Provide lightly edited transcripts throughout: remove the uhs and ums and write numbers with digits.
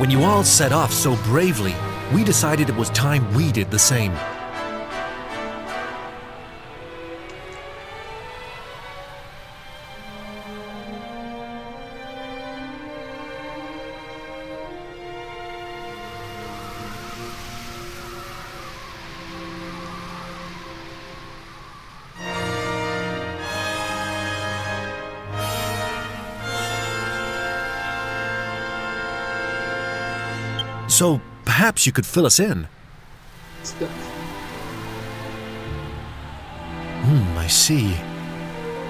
When you all set off so bravely, we decided it was time we did the same. So, perhaps you could fill us in. I see.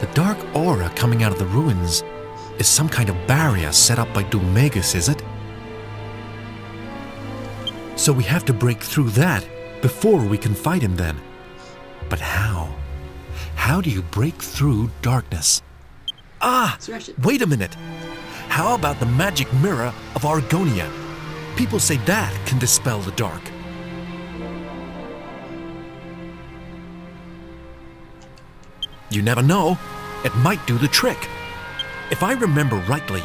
The dark aura coming out of the ruins is some kind of barrier set up by Dumegus, is it? So we have to break through that before we can fight him then. But how? How do you break through darkness? Ah! Wait a minute! How about the magic mirror of Argonia? People say that can dispel the dark. You never know. It might do the trick. If I remember rightly,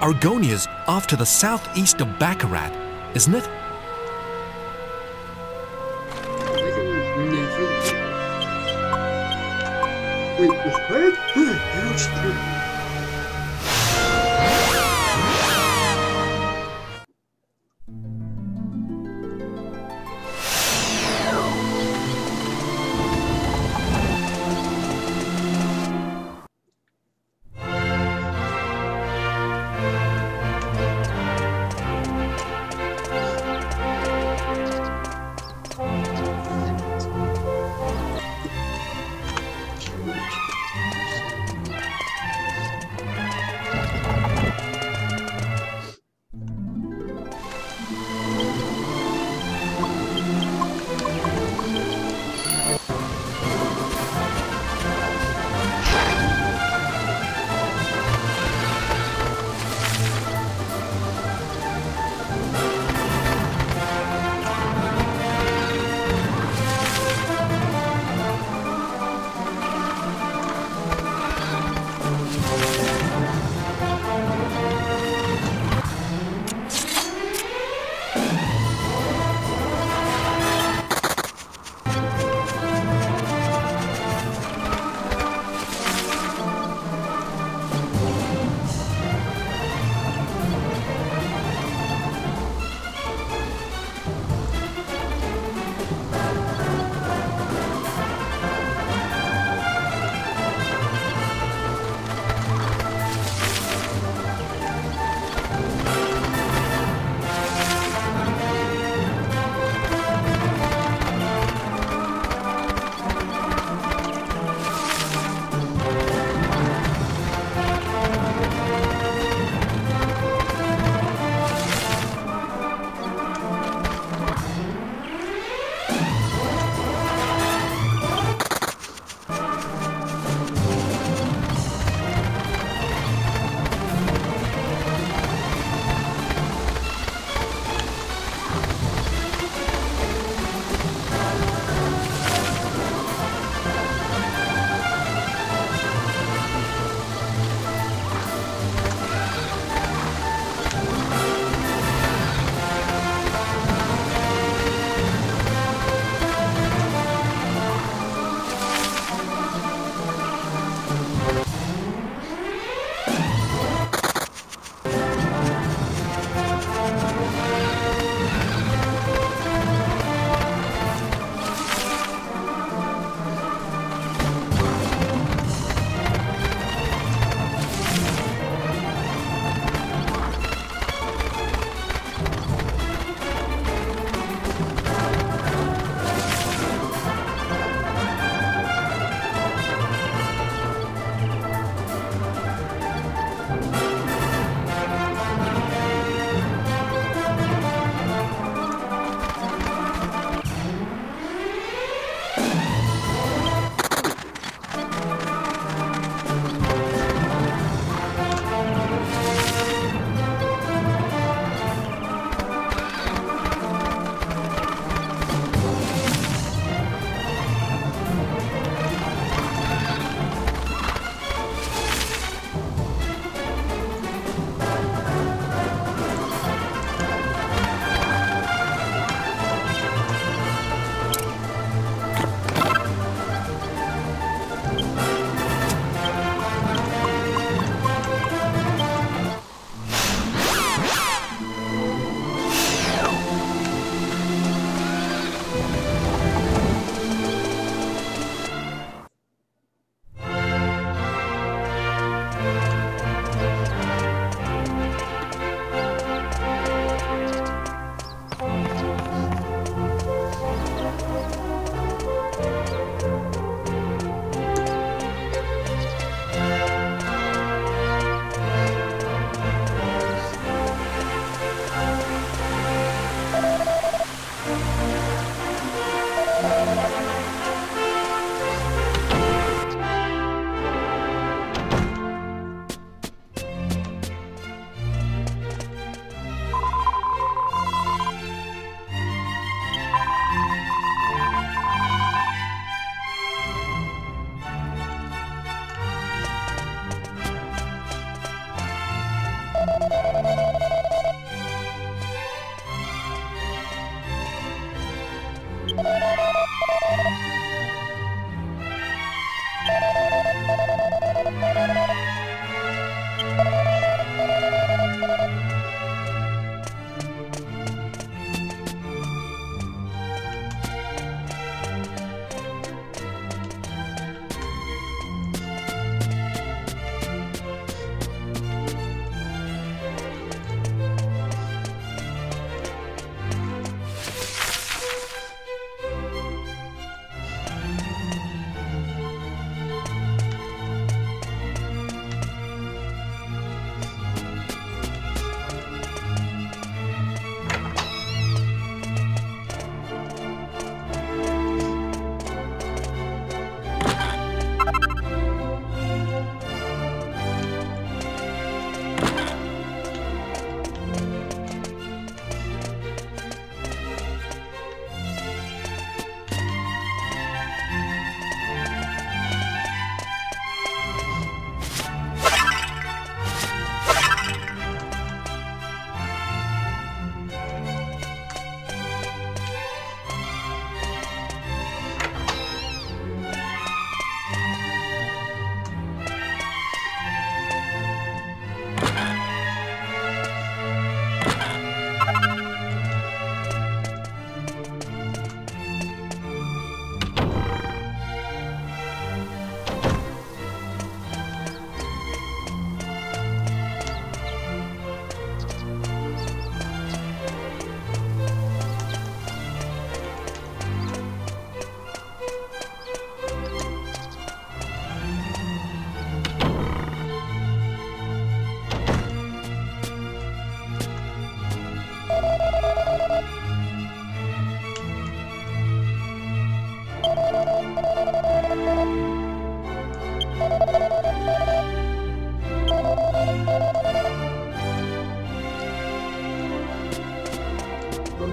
Argonia's off to the southeast of Baccarat, isn't it? Wait, with her?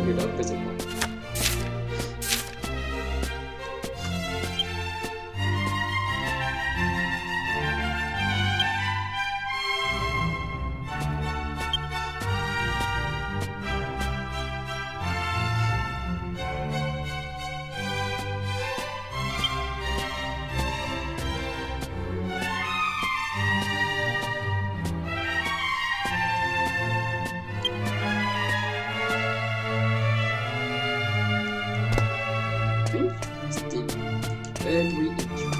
you're not visible. Interesting. Very interesting.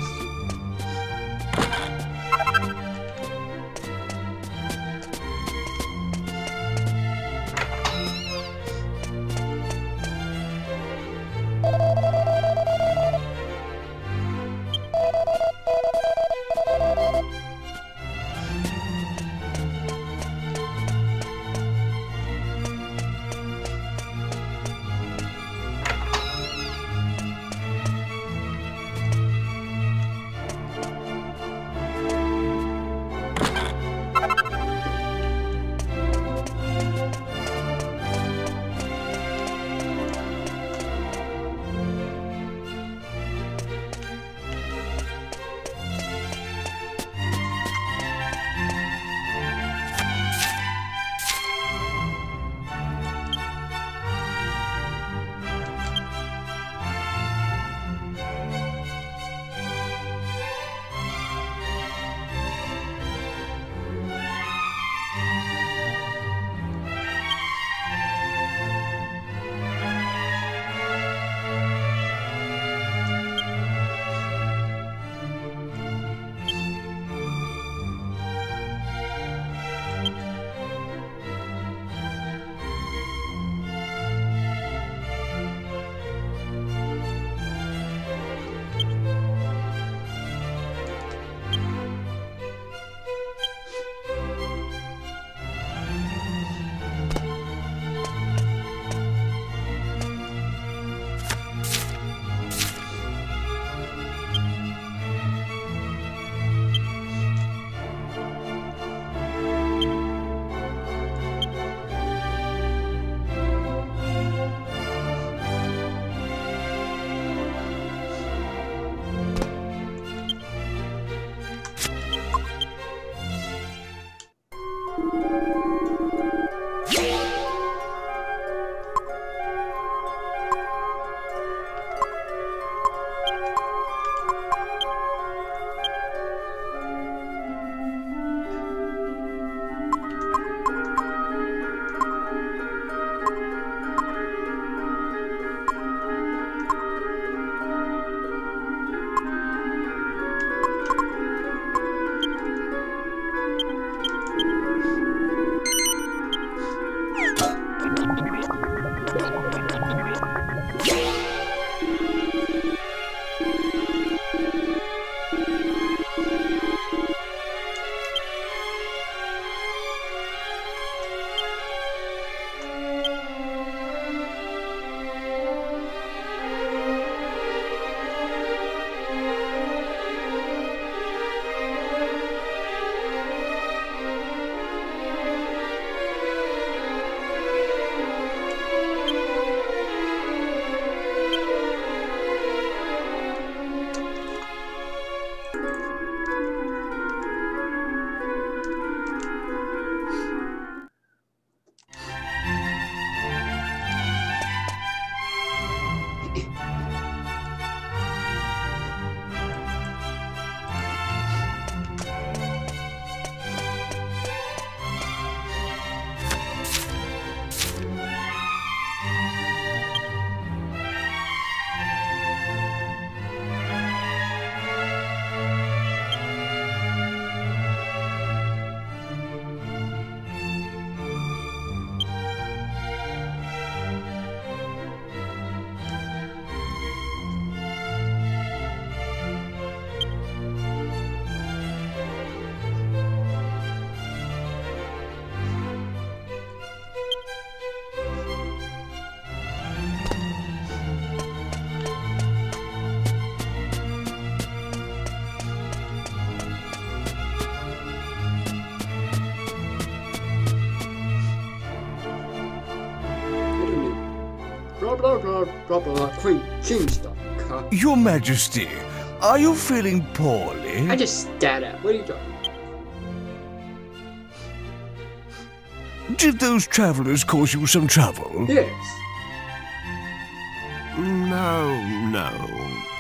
blah blah blah blah. Queen stuff. Your Majesty, are you feeling poorly? I just stared at. What are you doing? Did those travelers cause you some trouble? Yes. No,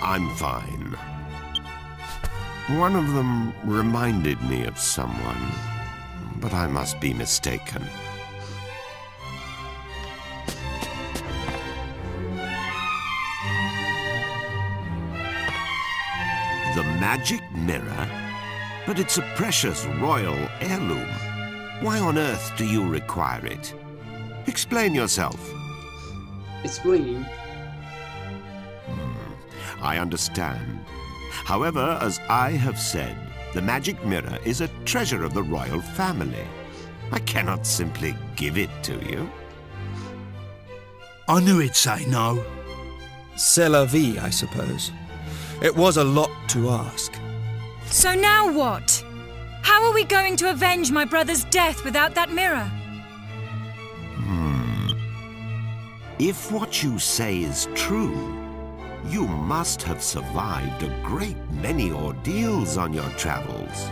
I'm fine. One of them reminded me of someone, but I must be mistaken. The magic mirror? But it's a precious royal heirloom. Why on earth do you require it? Explain yourself. Explaining. I understand. However, as I have said, the magic mirror is a treasure of the royal family. I cannot simply give it to you. I knew he'd say no. C'est la vie, I suppose. It was a lot to ask. So now what? How are we going to avenge my brother's death without that mirror? If what you say is true, you must have survived a great many ordeals on your travels.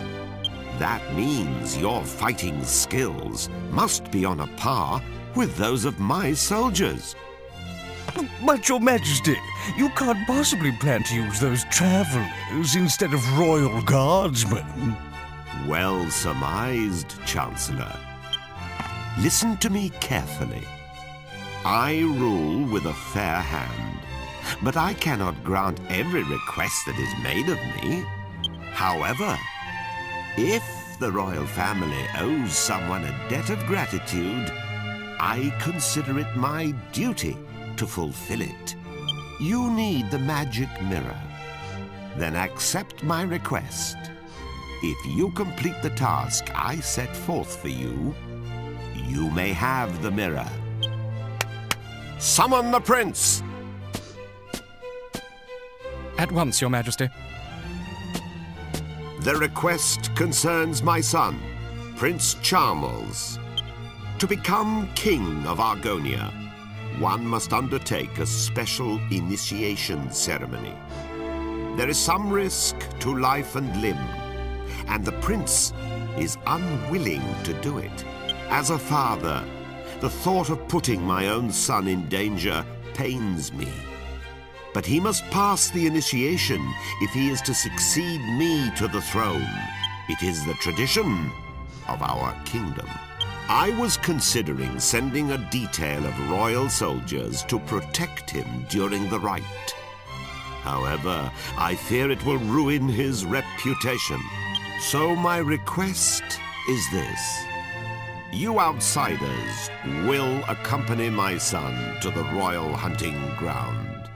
That means your fighting skills must be on a par with those of my soldiers. But Your Majesty, you can't possibly plan to use those travelers instead of royal guardsmen. Well surmised, Chancellor. Listen to me carefully. I rule with a fair hand, but I cannot grant every request that is made of me. However, if the royal family owes someone a debt of gratitude, I consider it my duty to fulfill it. You need the magic mirror. Then accept my request. If you complete the task I set forth for you, you may have the mirror. Summon the prince! At once, Your Majesty. The request concerns my son, Prince Charmles. To become king of Argonia, one must undertake a special initiation ceremony. There is some risk to life and limb, and the prince is unwilling to do it. As a father, the thought of putting my own son in danger pains me. But he must pass the initiation if he is to succeed me to the throne. It is the tradition of our kingdom. I was considering sending a detail of royal soldiers to protect him during the rite. However, I fear it will ruin his reputation. So my request is this. You outsiders will accompany my son to the royal hunting ground.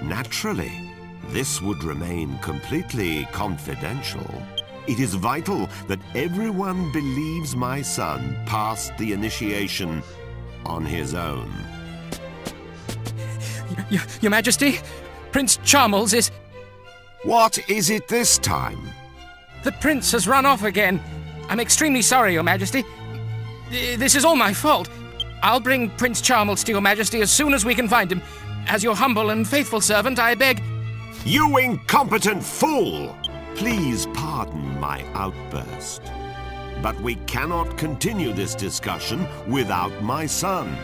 Naturally, this would remain completely confidential. It is vital that everyone believes my son passed the initiation on his own. Your Majesty, Prince Charmles is... What is it this time? The prince has run off again. I'm extremely sorry, Your Majesty. This is all my fault. I'll bring Prince Charmles to Your Majesty as soon as we can find him. As your humble and faithful servant, I beg... You incompetent fool! Please pardon my outburst. But we cannot continue this discussion without my son.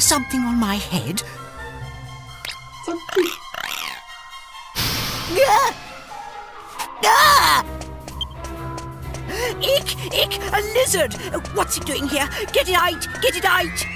something on my head? Something. Ick! A lizard! What's it doing here? Get it out! Get it out!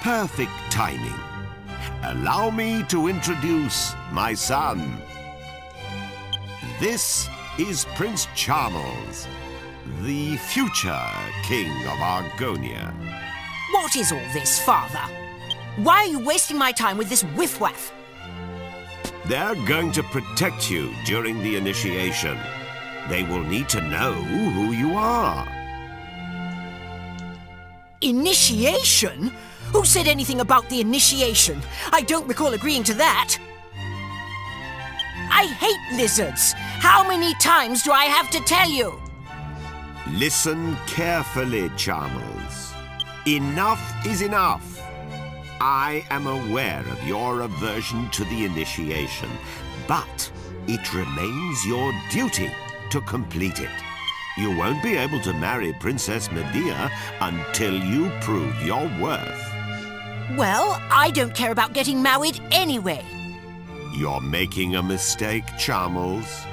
Perfect timing. Allow me to introduce my son. This is Prince Charmles, the future King of Argonia. What is all this, Father? Why are you wasting my time with this whiff-waff? They're going to protect you during the initiation. They will need to know who you are. Initiation? Who said anything about the initiation? I don't recall agreeing to that. I hate lizards. How many times do I have to tell you? Listen carefully, Charmles. Enough is enough. I am aware of your aversion to the initiation, but it remains your duty to complete it. You won't be able to marry Princess Medea until you prove your worth. Well, I don't care about getting married anyway. You're making a mistake, Charmles.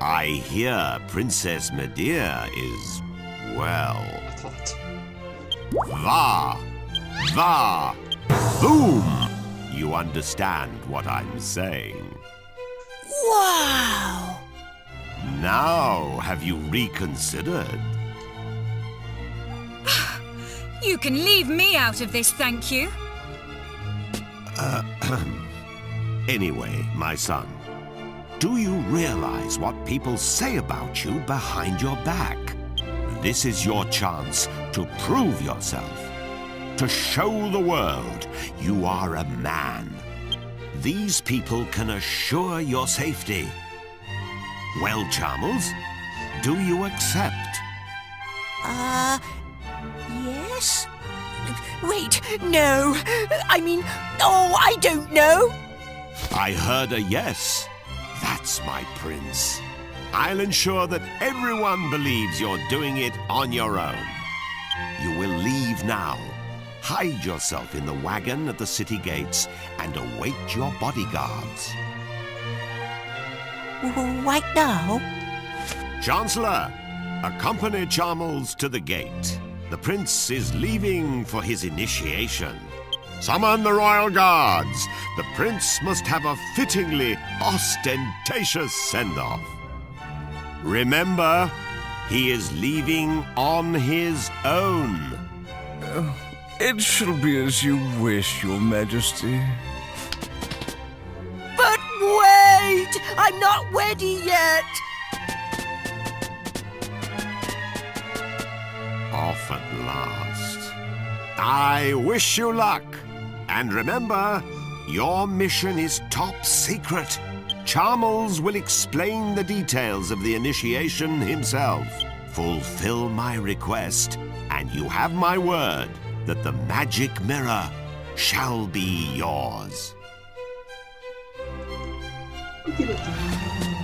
I hear Princess Medea is, well... Va! Boom! You understand what I'm saying. Wow! Now, have you reconsidered? You can leave me out of this, thank you. Anyway, my son, do you realize what people say about you behind your back? This is your chance to prove yourself, to show the world you are a man. These people can assure your safety. Well, Charmles, do you accept? Yes? Wait, no. I mean, oh, I don't know. I heard a yes. That's my prince. I'll ensure that everyone believes you're doing it on your own. You will leave now. Hide yourself in the wagon at the city gates and await your bodyguards. Right now? Chancellor, accompany Charmles to the gate. The prince is leaving for his initiation. Summon the royal guards. The prince must have a fittingly ostentatious send-off. Remember, he is leaving on his own. It shall be as you wish, Your Majesty. But wait! I'm not ready yet! Off at last. I wish you luck. And remember, your mission is top secret. Charmles will explain the details of the initiation himself. Fulfill my request, and you have my word that the magic mirror shall be yours. Okie dokie.